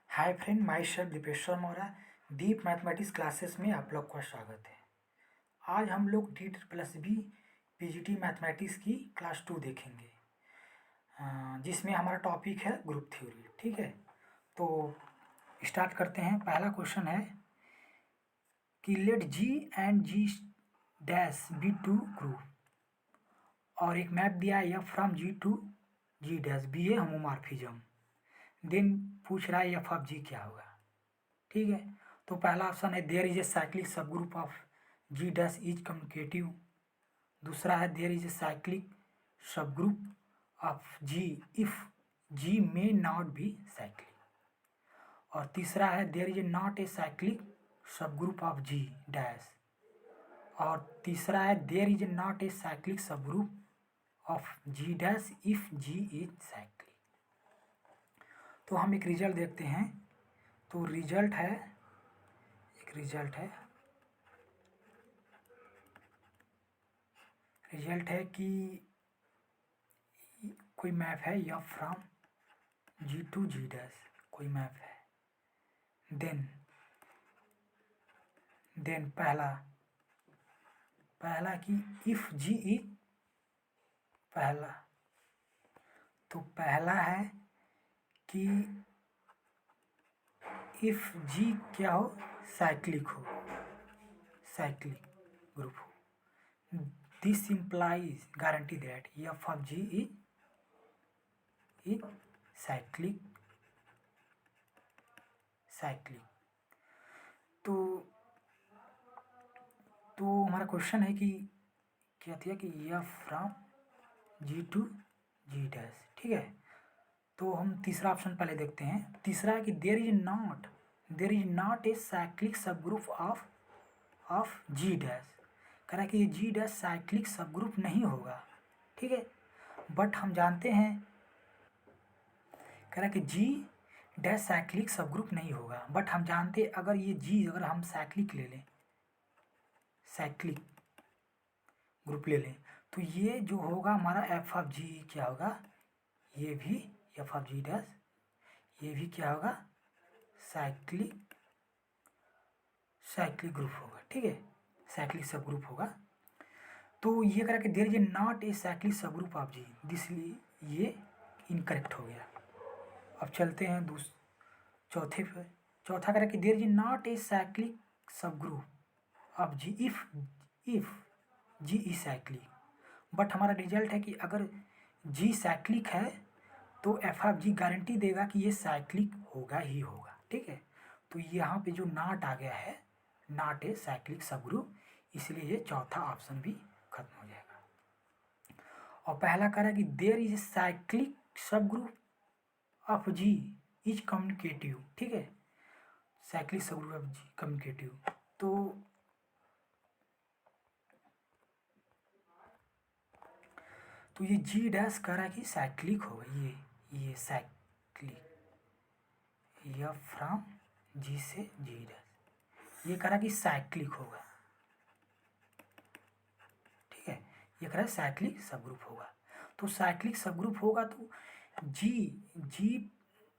हाय friend, myself Dipeshwar Maurya. Deep mathematics classes में आप लोग का स्वागत है। आज हम लोग D plus B PGT mathematics की क्लास 2 देखेंगे, जिसमें हमारा टॉपिक है ग्रुप थ्योरी। ठीक है, तो स्टार्ट करते हैं। पहला क्वेश्चन है कि let G and G dash be two group, और एक मैप दिया है F from G to G dash be a homomorphism. Then पूछ रहा है एफ ऑफ जी क्या होगा। ठीक है, तो पहला ऑप्शन है देयर इज ए साइक्लिक सब group of G dash is commutative. दूसरा है देयर इज ए साइक्लिक सब group of G if G may not be cyclic. और तीसरा है there is a not a cyclic सब ग्रुप ऑफ जी डैश। और तीसरा है there is a not a cyclic सब group of G dash if G is cyclic. तो हम एक रिजल्ट देखते हैं। तो रिजल्ट है कि कोई मैप है या from G to G dash कोई मैप है। देन पहला कि इफ जी इज पहला है कि इफ जी क्या हो, साइक्लिक ग्रुप हो। This implies guarantee that F of G is cyclic. तो हमारा क्वेश्चन है कि क्या था कि F from G to G dash. ठीक है, तो हम तीसरा ऑप्शन पहले देखते हैं। तीसरा है कि there is not a cyclic सब ग्रुप ऑफ जी डैश। कह रहा है कि ये जी डैश साइक्लिक सब ग्रुप नहीं होगा। ठीक है, बट हम जानते हैं, कह रहा है कि जी डैश साइक्लिक सब ग्रुप नहीं होगा, बट हम जानते हैं अगर ये जी अगर हम साइक्लिक ग्रुप ले लें तो ये जो होगा हमारा एफ ऑफ जी क्या होगा, ये भी एफ ऑफ जी डैश ये भी क्या होगा, साइक्लिक ग्रुप होगा। ठीक है, साइक्लिक सब ग्रुप होगा। तो ये कह रहा कि there is not a cyclic सब ग्रुप ऑफ जी, इसलिए ये इनकरेक्ट हो गया। अब चलते हैं चौथा कह रहा कि there is not a cyclic सब group of G if G is cyclic. But हमारा रिजल्ट है कि अगर जी साइक्लिक है तो एफ ऑफ जी गारंटी देगा कि ये साइक्लिक होगा ही होगा। ठीक है, तो यहाँ पे जो नॉट आ गया है, नॉट ए साइक्लिक सब ग्रुप, इसलिए ये चौथा ऑप्शन भी खत्म हो जाएगा। और पहला कह रहा है कि देयर इज ए साइक्लिक सब group of G is communicative. ठीक है, साइक्लिक सब ग्रुप ऑफ जी कम्युनिकेटिव। तो ये जी डैश कह रहा है कि साइक्लिक होगा, ये साइक्लिक, यह फ्रॉम जी से जी डैश, ये कह रहा है कि साइक्लिक होगा। ठीक है, ये कह रहा है साइक्लिक सब ग्रुप होगा। तो साइक्लिक सब ग्रुप होगा तो जी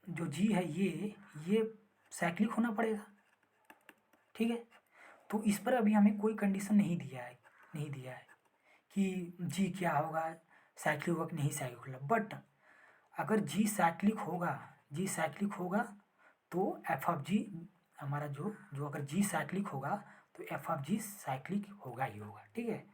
जो जी है ये साइक्लिक होना पड़ेगा। ठीक है, तो इस पर अभी हमें कोई कंडीशन नहीं दिया है कि जी क्या होगा, साइक्लिक होगा कि नहीं साइक्लिक होगा। बट अगर जी साइक्लिक होगा तो एफ ऑफ जी हमारा जो अगर जी साइक्लिक होगा तो एफ ऑफ जी साइक्लिक होगा ही होगा। ठीक है,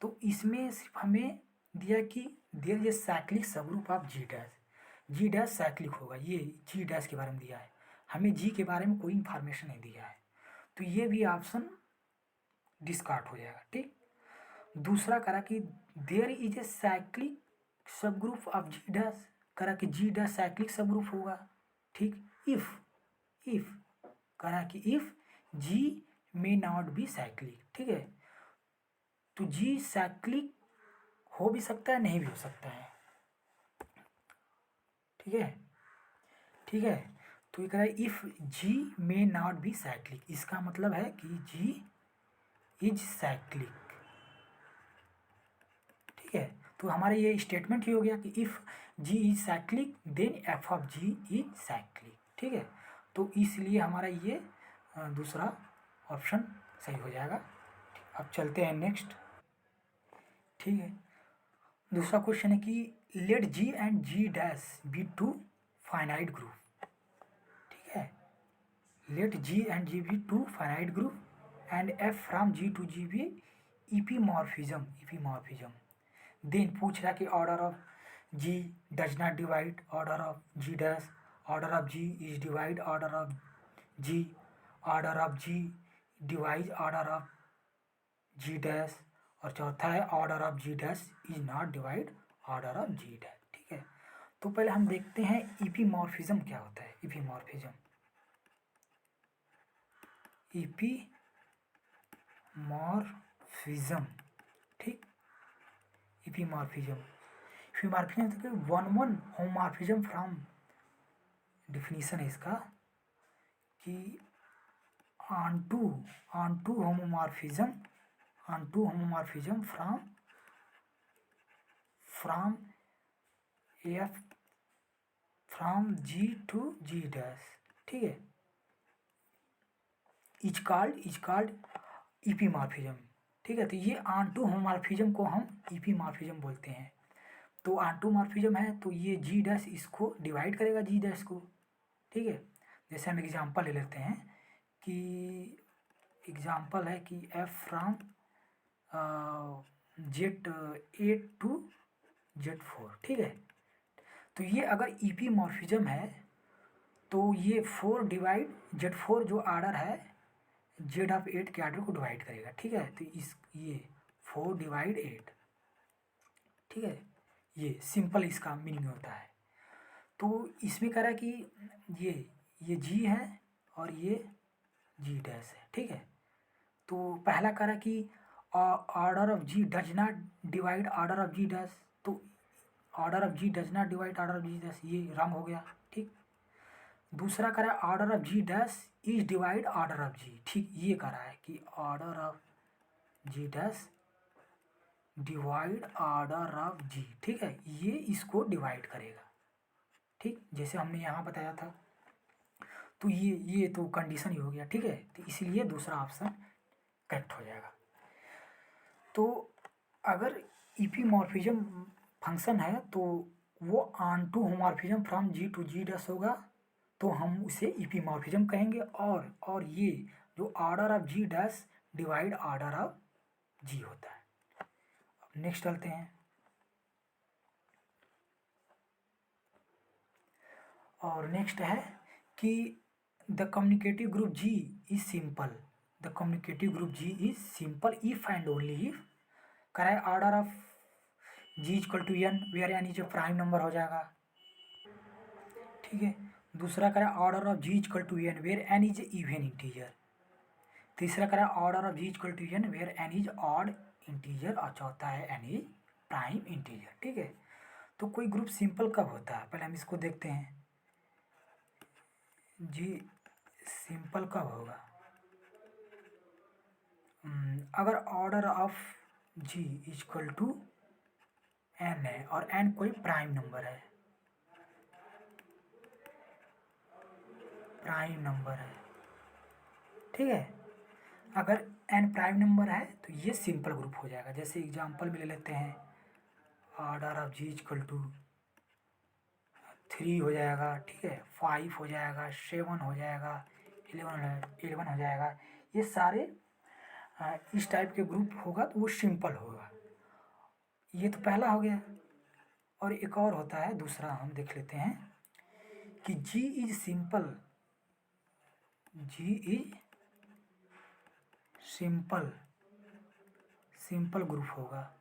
तो इसमें सिर्फ हमें दिया कि देयर इज साइक्लिक सब group of G dash cyclic होगा, ये जी डैश के बारे में दिया है। हमें जी के बारे में कोई इंफॉर्मेशन नहीं दिया है, तो ये भी ऑप्शन डिस्कार्ड हो जाएगा। ठीक, दूसरा करा कि देयर इज ए साइक्लिक सब ग्रुप ऑफ जी डैश, करा कि जी डैश साइक्लिक सब ग्रुप होगा। ठीक, इफ करा कि if G may not be cyclic. ठीक है, तो जी साइक्लिक हो भी सकता है, नहीं भी हो सकता है। ठीक है, तो ये कह रहा है if G may not be cyclic, इसका मतलब है कि जी इज साइक्लिक। ठीक है, तो हमारा ये स्टेटमेंट ही हो गया कि if G is cyclic then F of G is cyclic. ठीक है, तो इसलिए हमारा ये दूसरा ऑप्शन सही हो जाएगा। अब चलते हैं नेक्स्ट। ठीक है, दूसरा क्वेश्चन है कि let G and G dash be two finite group. ठीक है, let G and G be two finite group and F from G to G be epimorphism. Then पूछ रहा कि order of G does not divide order of G dash, order of G is divide order of G, order of G divide order of G dash, और चौथा है order of G dash is not divide order of G dash. ठीक है, तो पहले हम देखते हैं ईपीमॉर्फिज्म क्या होता है। ईपीमॉर्फिज्म ठीक, ईपीमॉर्फिज्म तो वन वन होमॉर्फिज्म फ्रॉम, डिफिनीशन है इसका कि onto homomorphism from f from g to g dash। ठीक है, इज कॉल्ड ईपीमॉर्फिज्म। ठीक है, तो ये onto homomorphism को हम ईपीमॉर्फिज्म बोलते हैं। तो onto मॉर्फिज्म है तो ये जी डैश इसको डिवाइड करेगा जी डैश को। ठीक है, जैसे हम एग्जांपल ले लेते हैं कि एग्जांपल है कि F from Z8 to Z4। ठीक है, तो ये अगर ईपीमॉर्फिज्म है तो ये 4 डिवाइड Z4 जो आर्डर है Z ऑफ 8 के आर्डर को डिवाइड करेगा। ठीक है, तो इस ये 4 डिवाइड 8। ठीक है, ये सिंपल इसका मीनिंग होता है। तो इसमें कह रहा है कि ये जी है और ये जी डैश है। ठीक है, तो पहला कह रहा है कि order of G does not divide order of G dash, तो order of G does not divide order of G dash, ये रॉन्ग हो गया। ठीक, दूसरा कह रहा है order of G dash is divide order of G. ठीक, ये कह रहा है कि order of G dash divide order of G. ठीक है, ये इसको डिवाइड करेगा। ठीक, जैसे हमने यहाँ बताया था, तो ये तो कंडीशन ही हो गया। ठीक है, तो इसीलिए दूसरा ऑप्शन करेक्ट हो जाएगा। तो अगर ईपीमॉर्फिज्म फंक्शन है तो वो onto homomorphism from G to G dash होगा, तो हम उसे ईपीमॉर्फिज्म कहेंगे। और ये जो order of G dash divide order of G होता है। अब नेक्स्ट चलते हैं। और नेक्स्ट है कि the commutative group G is simple. The commutative group G is simple if and only if कराए order of G equal to N where N is a prime number हो जाएगा। ठीक है, दूसरा करें order of G equal to N where N is even integer. तीसरा करें order of G equal to N where N is odd integer, और चौथा है एन इज प्राइम इंटीजर। ठीक है, तो कोई ग्रुप सिंपल कब होता है, पहले हम इसको देखते हैं। जी सिंपल कब होगा, अगर order of G equal to N है और एन कोई प्राइम नंबर है, ठीक है, अगर एन प्राइम नंबर है तो ये सिंपल ग्रुप हो जाएगा। जैसे एग्जांपल भी ले लेते हैं, order of G equal to 3 हो जाएगा। ठीक है, 5 हो जाएगा, 7 हो जाएगा, 11 हो जाएगा। ये सारे इस टाइप के ग्रुप होगा तो वो सिंपल होगा। ये तो पहला हो गया। और एक और होता है दूसरा, हम देख लेते हैं कि G is simple, G is simple group होगा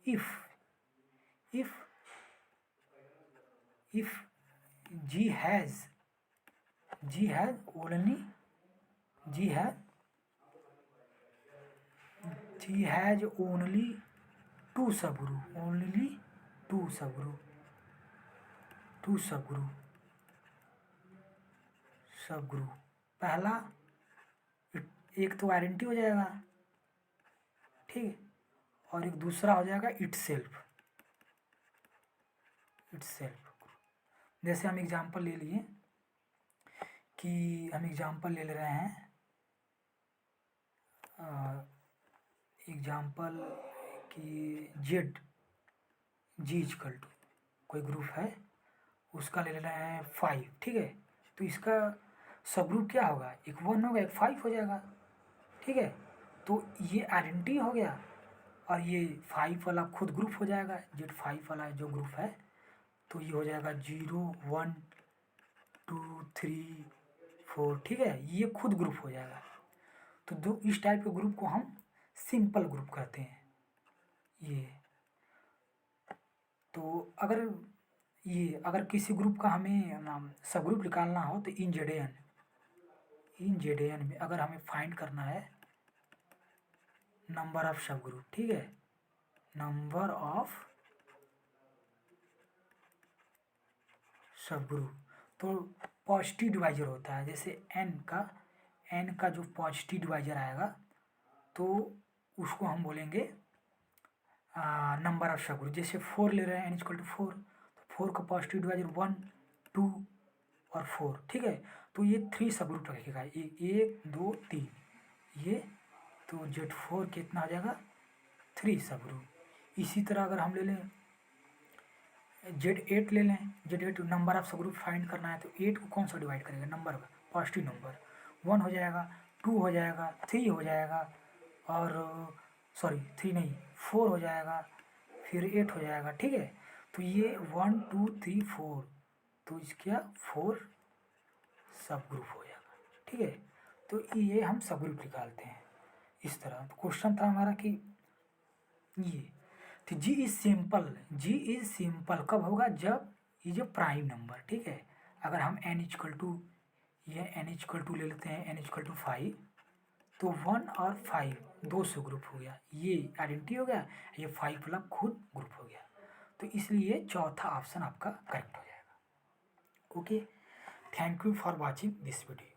if G has only two subgroup. पहला एक तो आइडेंटिटी हो जाएगा, ठीक है, और एक दूसरा हो जाएगा इटसेल्फ। जैसे हम एग्जांपल ले लिए कि हम एग्जांपल ले रहे हैं, एग्जांपल कि जेड जी इजकल टू कोई ग्रुप है, उसका ले रहे हैं 5, ठीक है। तो इसका सब ग्रुप क्या होगा, एक 1 होगा, एक 5 हो जाएगा, ठीक है। तो ये आइडेंटिटी हो गया, और ये 5 वाला खुद ग्रुप हो जाएगा, जेड 5 वाला जो ग्रुप है। तो ये हो जाएगा 0 1 2 3 4, ठीक है, ये खुद ग्रुप हो जाएगा। तो दो इस टाइप के ग्रुप को हम सिंपल ग्रुप कहते हैं। ये तो अगर किसी ग्रुप का हमें नाम सब ग्रुप निकालना हो तो इन जेड एन में अगर हमें फाइंड करना है नंबर ऑफ सब ग्रुप, ठीक है, नंबर ऑफ सब ग्रुप, तो पॉजिटिव डिवाइजर होता है। जैसे एन का जो पॉजिटिव डिवाइजर आएगा तो उसको हम बोलेंगे नंबर ऑफ सब ग्रुप। जैसे 4 ले रहे हैं, n = 4, तो 4 का पॉजिटिव डिवाइजर 1 2 और 4, ठीक है। तो ये 3 सब ग्रुप रखेगा, 1 2 3 ये। तो Z4 कितना आ जाएगा, 3 सब ग्रुप। इसी तरह अगर हम ले लें Z8 ले लें, Z8 नंबर ऑफ सब ग्रुप फाइंड करना है, तो 8 को कौन सा डिवाइड करेगा, नंबर पॉजिटिव नंबर, 1 हो जाएगा, 2 हो जाएगा, 3 हो जाएगा, और सॉरी 3 नहीं 4 हो जाएगा, फिर 8 हो जाएगा, ठीक है। तो ये 1 2 3 4, तो इसका 4 सब ग्रुप हो जाएगा, ठीक है। तो ये हम सब ग्रुप निकालते हैं इस तरह। तो क्वेश्चन था हमारा कि ये, तो जी इज सिंपल कब होगा, जब ये जो प्राइम नंबर, ठीक है। अगर हम n=, ले लेते हैं, n=5, तो 1 और 5 दो सब ग्रुप हो गया, ये आइडेंटिटी हो गया, ये 5 वाला खुद ग्रुप हो गया। तो इसलिए चौथा ऑप्शन आपका करेक्ट हो जाएगा। Okay, thank you for watching this video.